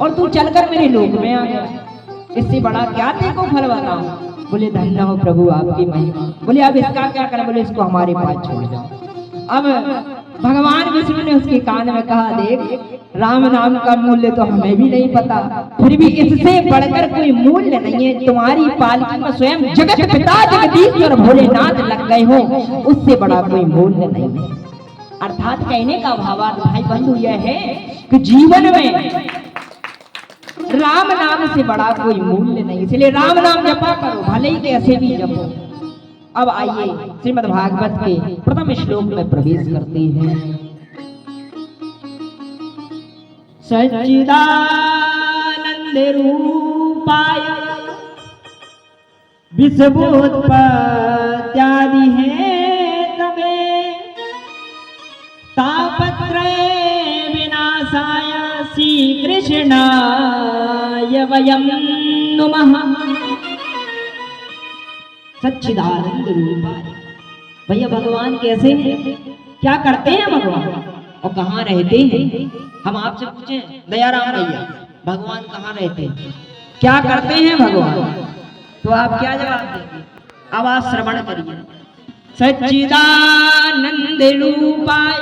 और तू चलकर मेरे लोक में आ गया, इससे बड़ा क्या तेरे को फल बताऊं? बोले धन्य हो प्रभु आपकी महिमा। बोले अब इसका क्या करें? बोले इसको हमारे पास छोड़ जाओ। अब भगवान विष्णु ने उसके कान में कहा, देख राम नाम का मूल्य तो हमें भी नहीं पता, फिर भी इससे बढ़कर कोई मूल्य नहीं है। तुम्हारी पालकी में स्वयं जगत पिता जगदीश्वर भोलेनाथ लग गए हो, उससे बड़ा कोई मूल्य नहीं है। अर्थात कहने का भावार्थ भाई बंधु यह है कि जीवन में राम नाम से बड़ा कोई मूल्य नहीं, इसलिए राम नाम जपा करो, भले ही कैसे भी जपो। अब आइए श्रीमद् भागवत के प्रथम श्लोक में प्रवेश करते हैं। सच्चिदानंद रूपाय विश्वोत्पत्त्यादि हेतवे तापत्रय विनाशाय श्री कृष्णाय वयं नुमः। सच्चिदानंद रूपाय, भैया भगवान कैसे हैं, क्या करते हैं भगवान और कहाँ रहते हैं? हम आपसे पूछें दयाराम भैया, भगवान कहाँ रहते हैं, क्या करते हैं भगवान, तो आप क्या जवाब देंगे? अब आप श्रवण करिए। सच्चिदानंद रूपाय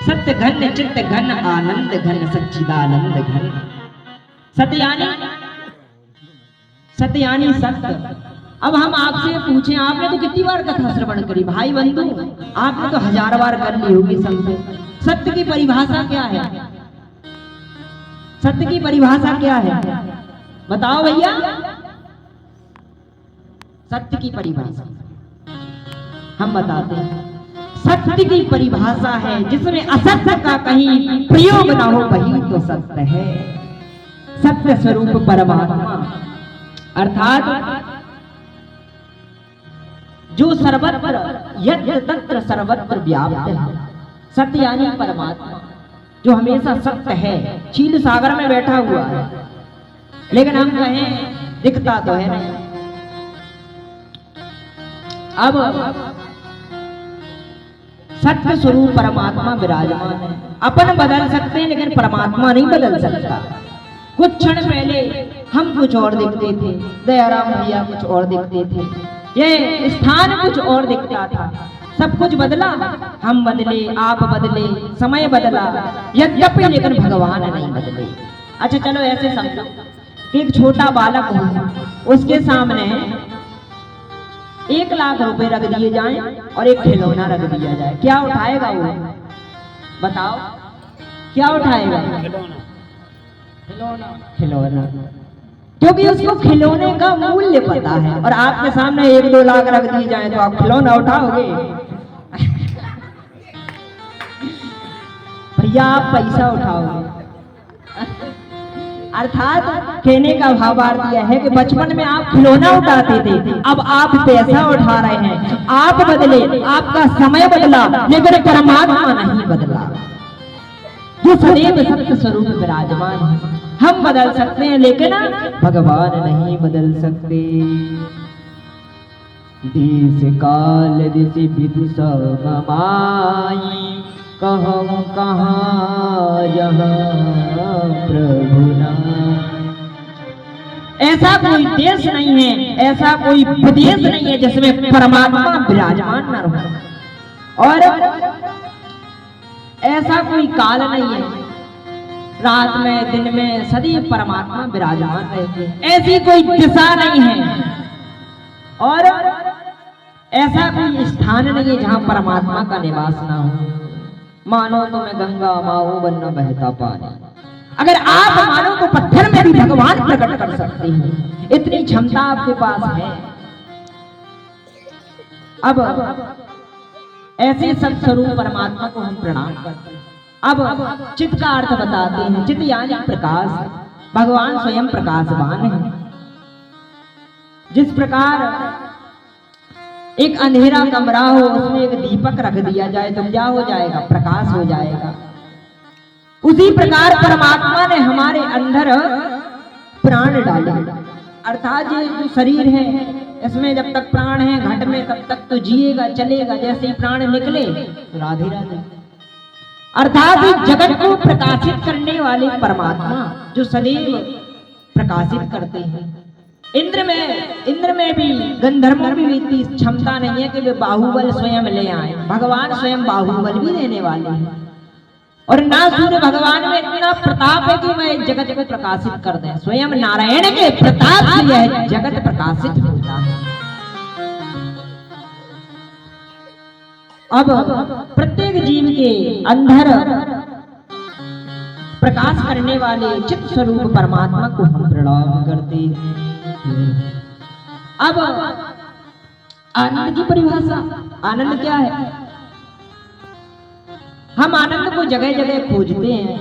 सत्य घन चित्त घन आनंद घन सच्चिदानंद घन। सत्यानी सत्य। अब हम आपसे पूछें, आपने तो कितनी बार कथा श्रवण करी भाई बंधु, आपने तो 1000 बार कर ली होगी समझे। सत्य की परिभाषा क्या है? सत्य की परिभाषा क्या है बताओ भैया? सत्य की परिभाषा हम बताते हैं। सत्य की परिभाषा है जिसमें असत्य का कहीं प्रयोग ना हो, वही तो सत्य है। सत्य स्वरूप परमात्मा अर्थात जो सर्वत्र यत्र तत्र सर्वत्र व्याप्त है, सत्य यानी परमात्मा जो हमेशा सत्य है, क्षीर सागर में बैठा हुआ है, लेकिन हम कहें दिखता तो है नहीं। अब सत्य स्वरूप परमात्मा विराजमान है। अपन बदल सकते हैं लेकिन परमात्मा नहीं बदल सकता। कुछ क्षण पहले हम कुछ और दिखते थे, दयाराम भैया कुछ और दिखते थे, ये स्थान कुछ और दिखता था, सब कुछ बदला, हम बदले, आप बदले, समय बदला, यद्यपि लेकिन भगवान नहीं बदले। अच्छा चलो ऐसे समझो कि एक छोटा बालक हो, उसके सामने 1 लाख रुपए रख दिए जाएं और एक खिलौना रख दिया जाए, क्या उठाएगा वो? बताओ क्या उठाएगा? खिलौना। क्योंकि उसको खिलौने का मूल्य पता है। और आपके सामने 1-2 लाख रख दिए जाए तो आप खिलौना उठाओगे? भैया आप पैसा उठाओगे। अर्थात कहने का भावार्थ यह है कि बचपन में आप खिलौना उठाते थे, अब आप पैसा उठा रहे हैं। आप बदले, आपका समय बदला, लेकिन परमात्मा नहीं बदला जो सदैव सत्य स्वरूप विराजमान है। हम बदल सकते हैं लेकिन भगवान नहीं बदल सकते। देश काल दिशि विदु सब माई, कहूं कहाँ यहाँ प्रभु नाम। ऐसा कोई देश नहीं है, ऐसा कोई प्रदेश नहीं है जिसमें परमात्मा विराजमान न हो, और ऐसा कोई काल नहीं है, रात में दिन में सदैव परमात्मा विराजमान रहते हैं। ऐसी कोई दिशा नहीं है और ऐसा कोई स्थान नहीं है जहां परमात्मा का निवास ना हो। मानो तो मैं गंगा माओ बनना बहता पानी, अगर आप मानो तो पत्थर में भी भगवान प्रकट कर सकते हैं, इतनी क्षमता आपके पास है। अब ऐसे सब स्वरूप परमात्मा को हम प्रणाम करते हैं। अब चित्त का अर्थ बताते हैं। चित्त यानी प्रकाश, भगवान स्वयं प्रकाशवान है। जिस प्रकार एक अंधेरा कमरा हो, उसमें एक दीपक रख दिया जाए तो क्या हो जाएगा? प्रकाश हो जाएगा। उसी प्रकार परमात्मा ने हमारे अंदर प्राण डाले, अर्थात ये जो शरीर है इसमें जब तक प्राण है घट में तब तक तो जिएगा चलेगा, जैसे ही प्राण निकले तो राधे राधे। अर्थात इस जगत को प्रकाशित करने वाले परमात्मा जो सदैव प्रकाशित करते हैं। इंद्र में भी गंधर्वों में भी इतनी क्षमता नहीं है कि वे बाहुबल स्वयं ले आए। भगवान स्वयं बाहुबल भी देने वाले हैं। और ना सूर्य भगवान में इतना प्रताप है कि वह इस जगत को प्रकाशित कर दें। स्वयं नारायण के प्रताप से यह जगत प्रकाशित होता है। अब प्रत्येक जीव के अंदर प्रकाश करने वाले चित्त स्वरूप परमात्मा को हम प्रणाम करते हैं। अब आनंद की परिभाषा, आनंद क्या है? हम आनंद को जगह जगह खोजते हैं,